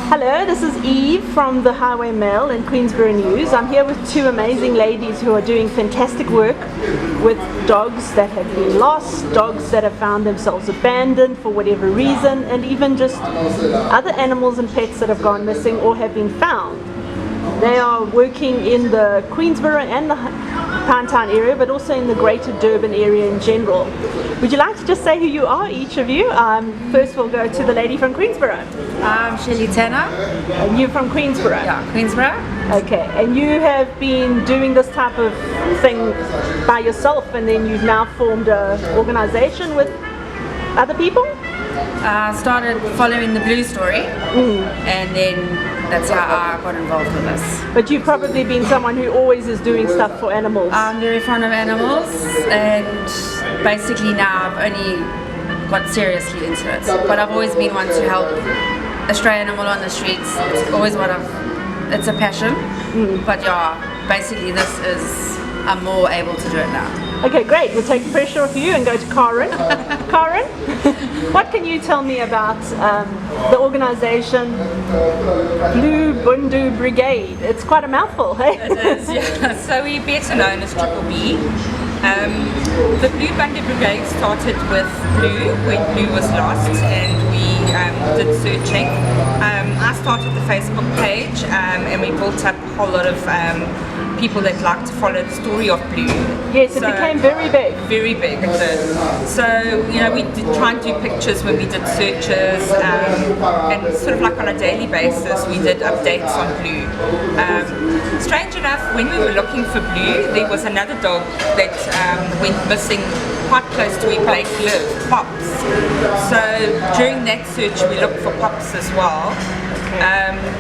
Hello, this is Eve from the Highway Mail and Queensborough News. I'm here with two amazing ladies who are doing fantastic work with dogs that have been lost, dogs that have found themselves abandoned for whatever reason, and even just other animals and pets that have gone missing or have been found. They are working in the Queensborough and the Pinetown area, but also in the Greater Durban area in general. Would you like to just say who you are, each of you? First we'll go to the lady from Queensborough. I'm Shelley. And you're from Queensborough? Yeah, Queensborough. Okay, and you have been doing this type of thing by yourself, and then you've now formed an organisation with other people? Started following the Blue story, and then that's how I got involved with this. But you've probably been someone who always is doing stuff for animals. I'm very fond of animals, and basically now I've only got seriously into it. But I've always been one to help a stray animal on the streets. It's always it's a passion. But yeah, basically I'm more able to do it now. Okay, great. We'll take the pressure off you and go to Karen. Karen, what can you tell me about the organisation Blue Bundu Brigade? It's quite a mouthful, hey? It is, yeah. So we're better known as Triple B. The Blue Bundu Brigade started with Blue when Blue was lost, and we did searching. I started the Facebook page, and we built up a whole lot of people that like to follow the story of Blue. Yes, it became very big. Very big, it did. So, we did try and do pictures when we did searches, and sort of like on a daily basis we did updates on Blue. Strange enough, when we were looking for Blue, there was another dog that went missing quite close to where Blake lived, Pops. So during that search we looked for Pops as well.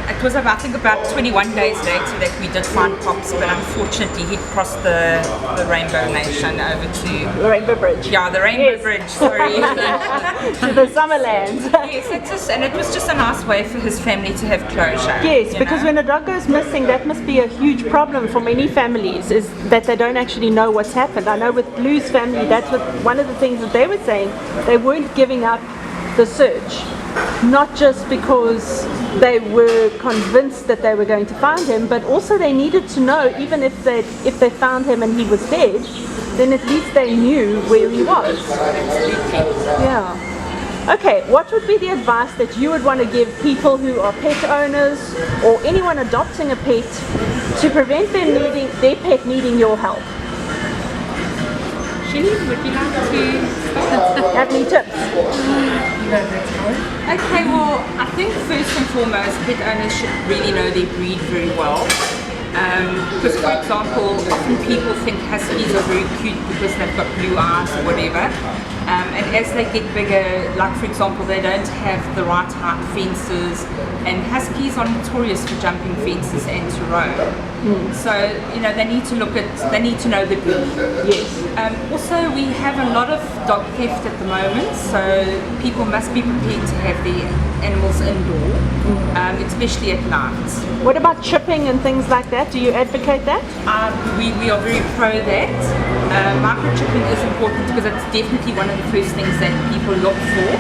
It was I think about 21 days later that we did find Pops, but unfortunately he'd crossed the Rainbow Nation over to the Rainbow Bridge. Yeah, the Rainbow Bridge, sorry. To the Summerland. Yes, and it was just a nice way for his family to have closure. Yes, because when a dog goes missing, that must be a huge problem for many families, is that they don't actually know what's happened. I know with Blue's family, that's one of the things that they were saying. They weren't giving up the search, not just because they were convinced that they were going to find him, but also they needed to know, even if they found him and he was dead, then at least they knew where he was. Yeah. Okay, what would be the advice that you would want to give people who are pet owners or anyone adopting a pet to prevent their pet needing your help? Shelley, would you like to start? Have any tips? Okay, well, I think first and foremost, pet owners should really know their breed very well. Because, for example, often people think Huskies are very cute because they've got blue eyes or whatever. And as they get bigger, like for example, they don't have the right height fences, and Huskies are notorious for jumping fences and to roam. So, they need to know the breed. Yes. Also, we have a lot of dog theft at the moment, so people must be prepared to have their animals indoor, especially at night. What about chipping and things like that? Do you advocate that? We are very pro that. Microchipping is important because it's definitely one of the first things that people look for.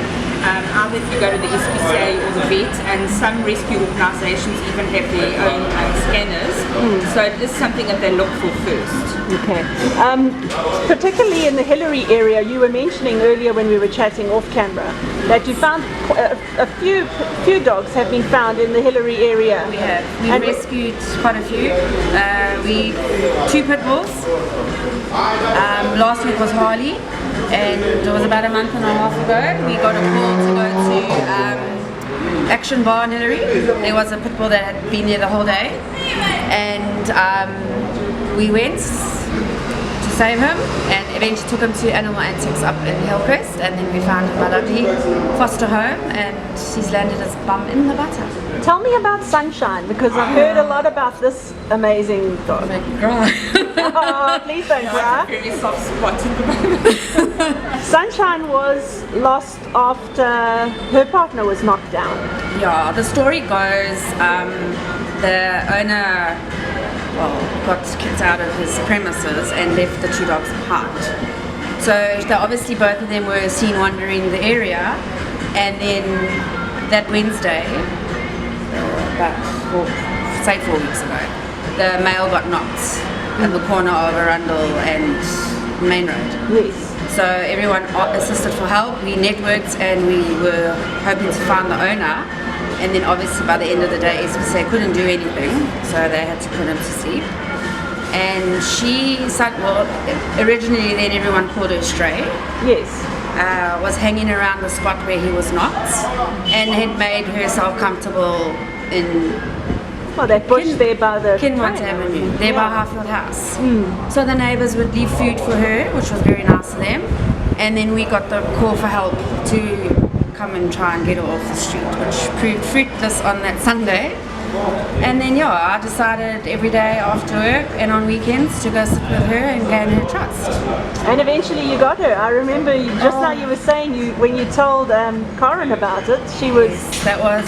Either if you go to the SPCA or the vet, and some rescue organisations even have their own scanners, so it is something that they look for first. Okay. Particularly in the Hillary area, you were mentioning earlier when we were chatting off camera that you found a few dogs have been found in the Hillary area. We have. We rescued quite a few. Two pit bulls. Last week was Harley, and it was about a month and a half ago. We got a call to go to Action Bar in Hillary. There was a pit bull that had been there the whole day, and we went to save him, and eventually took him to Animal Antics up in Hillcrest, and then we found him at a lovely foster home, and he's landed his bum in the butter. Tell me about Sunshine, because I've heard a lot about this amazing dog. Make me cry. Oh, please don't cry. Very soft spot at the moment. Sunshine was lost after her partner was knocked down. Yeah, the story goes, the owner got kicked out of his premises and left the two dogs behind. So obviously both of them were seen wandering the area, and then that Wednesday about, say 4 weeks ago, the male got knocked at the corner of Arundel and Main Road. Yes. So everyone assisted for help. We networked and we were hoping to find the owner. And then obviously by the end of the day, SPCA couldn't do anything, so they had to put him to sleep. And she said, well, originally then everyone called her Stray. Yes. Was hanging around the spot where he was knocked and had made herself comfortable in Well, that bush there by the Kinmont train, Avenue, there by yeah. Highfield House. So the neighbours would leave food for her, which was very nice of them. And then we got the call for help to come and try and get her off the street, which proved fruitless on that Sunday. And then I decided every day after work and on weekends to go sit with her and gain her trust. And eventually you got her. I remember just now you were saying when you told Karen about it, she was... That was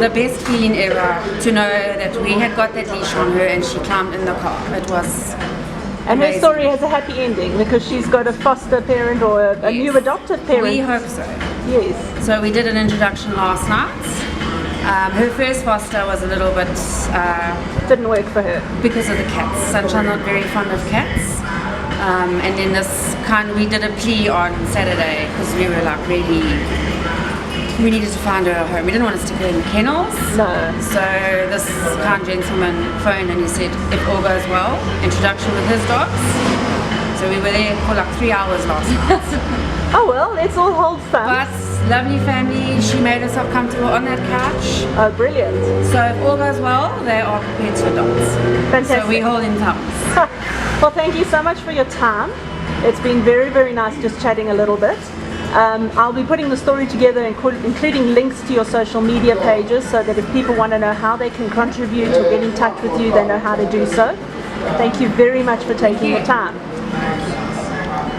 the best feeling ever, to know that we had got that leash on her and she climbed in the car. It was And her amazing. story has a happy ending because she's got a foster parent or a new adopted parent. We hope so. Yes. So we did an introduction last night. Her first foster was a little bit Didn't work for her. because of the cats. Sunshine not very fond of cats. And then we did a plea on Saturday because we were like really, we needed to find her a home. We didn't want to stick her in kennels. No. So this kind gentleman phoned and he said, if all goes well, introduction with his dogs. So we were there for like 3 hours last night. Oh well, let's all hold thumbs. But lovely family, she made herself comfortable on that couch. Oh, brilliant. So if all goes well, they are prepared to adopt. Fantastic. So we hold in thumbs. Well, thank you so much for your time. It's been very, very nice just chatting a little bit. I'll be putting the story together, including links to your social media pages, so that if people want to know how they can contribute or get in touch with you, they know how to do so. Thank you very much for taking the time.